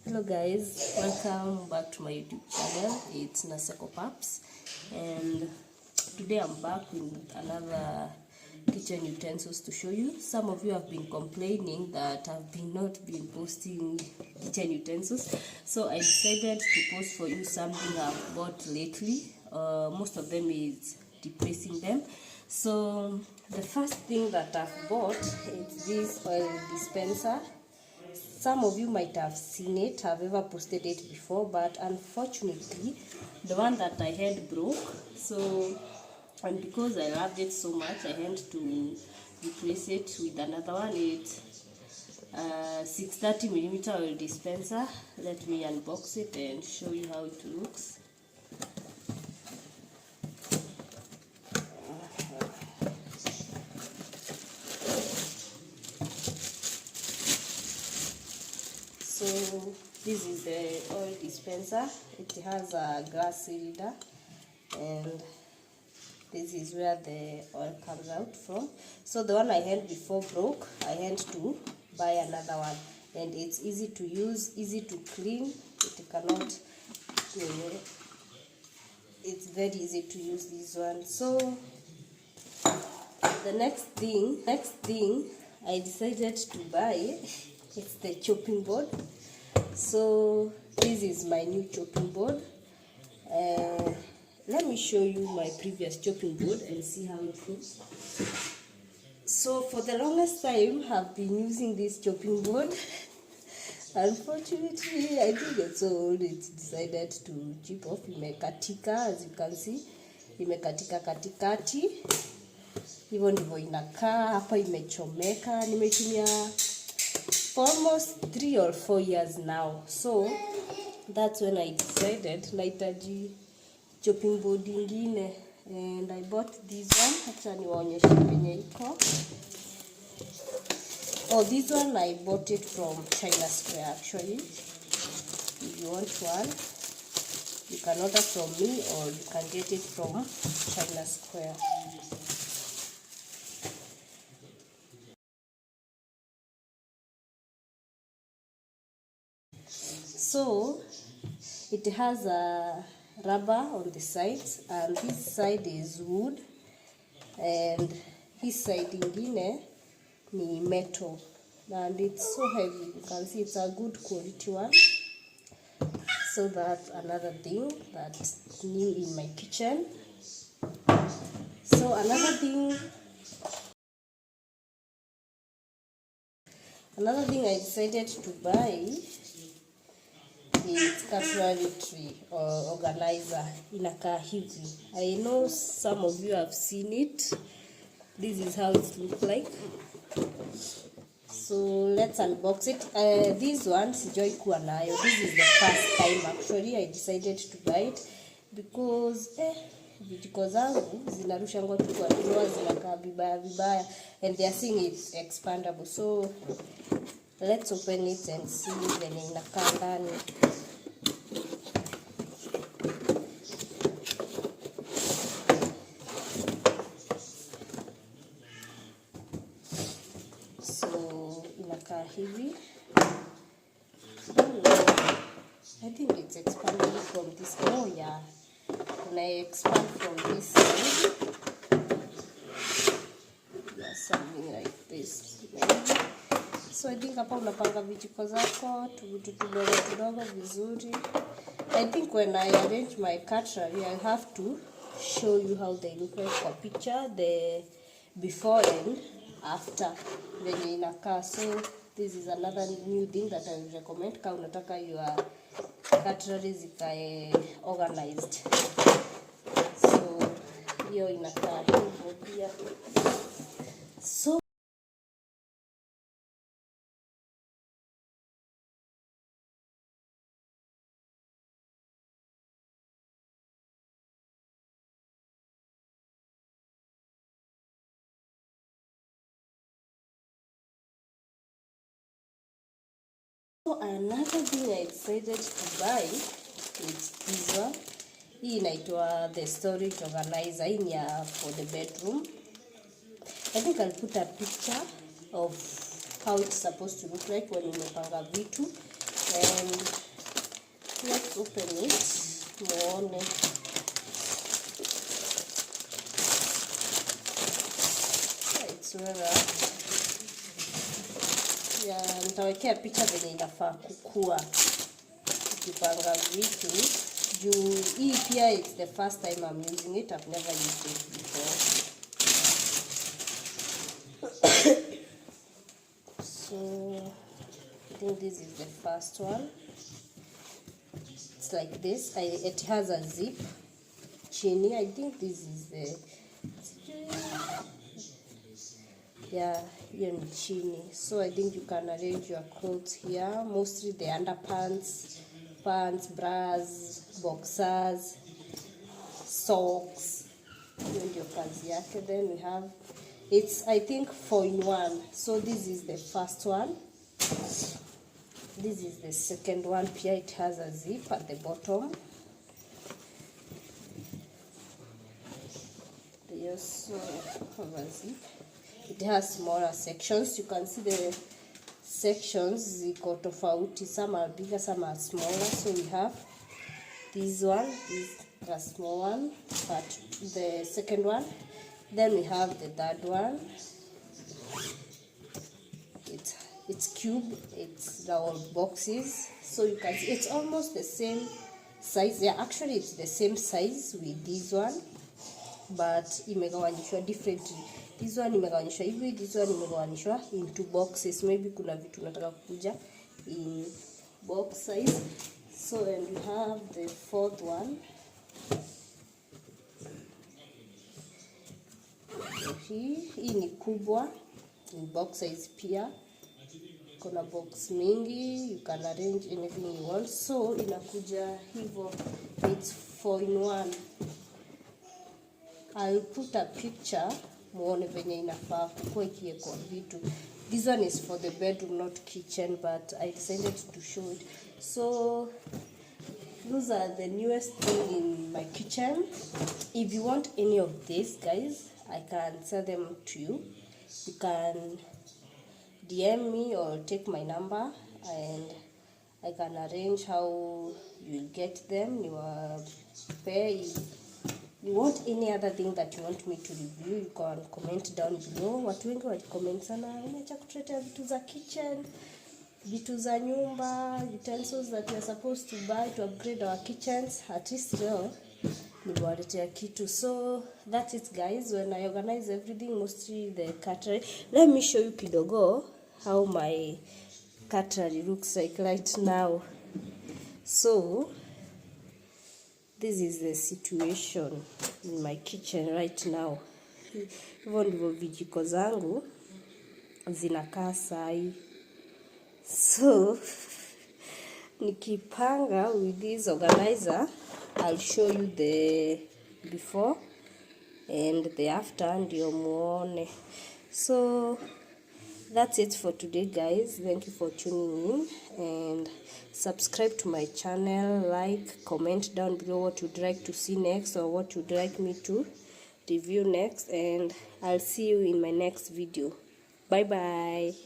Hello guys, welcome back to my YouTube channel. It's Naseko Paps, and today I'm back with another kitchen utensils to show you. Some of you have been complaining that I've not been posting kitchen utensils, so I decided to post for you something I've bought lately. Most of them is depressing them. So the first thing that I've bought is this oil dispenser. Some of you might have seen it, I've ever posted it before, but unfortunately the one that I had broke. So, and because I loved it so much, I had to replace it with another one. It's 630mm oil dispenser. Let me unbox it and show you how it looks. So this is the oil dispenser. It has a glass cylinder, and this is where the oil comes out from. So the one I had before broke. I had to buy another one, and it's easy to use, easy to clean. It cannot, it's very easy to use this one. So the next thing I decided to buy, it's the chopping board. So this is my new chopping board. Let me show you my previous chopping board and see how it looks. So for the longest time I've been using this chopping board. Unfortunately, I think it's so old, it decided to chip off. Imekatika, as you can see, imekatika katikati. Hivyo ndivyo inakaa. Hapa imechomeka. Nimeitumia for almost 3 or 4 years now. So that's when I decided nahitaji chopping board ingine, and I bought this one. Acha niwaonyeshe venye iko. Oh, this one I bought it from China Square actually. If you want one, you can order from me, or you can get it from China Square. So it has a rubber on the sides, and this side is wood, and this side ingine ni metal, and it's so heavy. You can see it's a good quality one. So that's another thing that's new in my kitchen. So another thing I decided to buy is cutlery tray or organizer. Inakaa hivi. I know some of you have seen it. This is how it looks like. So let's unbox it. This one sijoi kuwa nayo. This is the first time actually I decided to buy it, because vijiko zangu zinarusha ngoto kwa drawer, zinakaa vibaya, and they are saying it's expandable. So let's open it and see venye inakaa ndani. So inakaa hivi. I think it's expandable from this. Oh yeah, when I expand from this side, yeah, something like this. So I think hapa unapanga vijiko zako vitu kidogo vizuri. I think when I arrange my cutlery, I have to show you how they look like for picture, the before and after venye inakaa. So this is another new thing that I would recommend kama unataka your cutlery zikae organized. So hiyo inakaa hivyo pia. So another thing I decided to buy is this one. Hii inaitwa the storage organizer. Hii ni for the bedroom. I think I'll put a picture of how it's supposed to look like when umepanga vitu, and open it muone. It's rather, yeah, nitawekea picha venye inafaa kukua ukipanga vitu juu hii pia it's the first time I'm using it. I've never used it before. So I think this is the first one. It's like this. It has a zip chini. I think this is the, yeah, hiyo ni chini. So I think you can arrange your clothes here. Mostly the underpants, pants, bras, boxers, socks. Hiyo ndio kazi yake. Then we have, it's I think 4-in-1. So this is the first one. This is the second one. Pia it has a zip at the bottom. They also have a zip. It has smaller sections. You can see the sections ziko tofauti. Some are bigger, some are smaller. So we have this one. This is a small one, but the second one. Then we have the third one. It's cube. It's the old boxes. So you can see it's almost the same size. Yeah, actually it's the same size with this one, but imegawanyishwa differently. This one imegawanyishwa hivi, this one imegawanyishwa into boxes. Maybe kuna vitu nataka kukuja in box size. So and we have the fourth one. Hii ni kubwa, in box size pia. Kuna box mingi, you can arrange anything you want. So inakuja hivyo, it's 4-in-1. I'll put a picture muone venye inafaa kukua ikiwekwa vitu. This one is for the bedroom, not kitchen, but I decided to show it. So those are the newest thing in my kitchen. If you want any of these, guys, I can sell them to you. You can DM me or take my number and I can arrange how you get them. You pay. You want any other thing that you want me to review, you can comment down below. Watu wengi comment sana, unacha kutuletea vitu za kitchen, vitu za nyumba, utensils that we are supposed to buy to upgrade our kitchens. At least leo niwaletea kitu. So that's it, guys. When I organize everything, mostly the cutlery. Let me show you kidogo how my cutlery looks like right now. So this is the situation in my kitchen right now. Hivyo ndivyo vijiko zangu zinakaa sai. So nikipanga with this organizer, I'll show you the before and the after ndio muone. So that's it for today, guys. Thank you for tuning in and subscribe to my channel, like, comment down below what you'd like to see next or what you'd like me to review next, and I'll see you in my next video. Bye bye.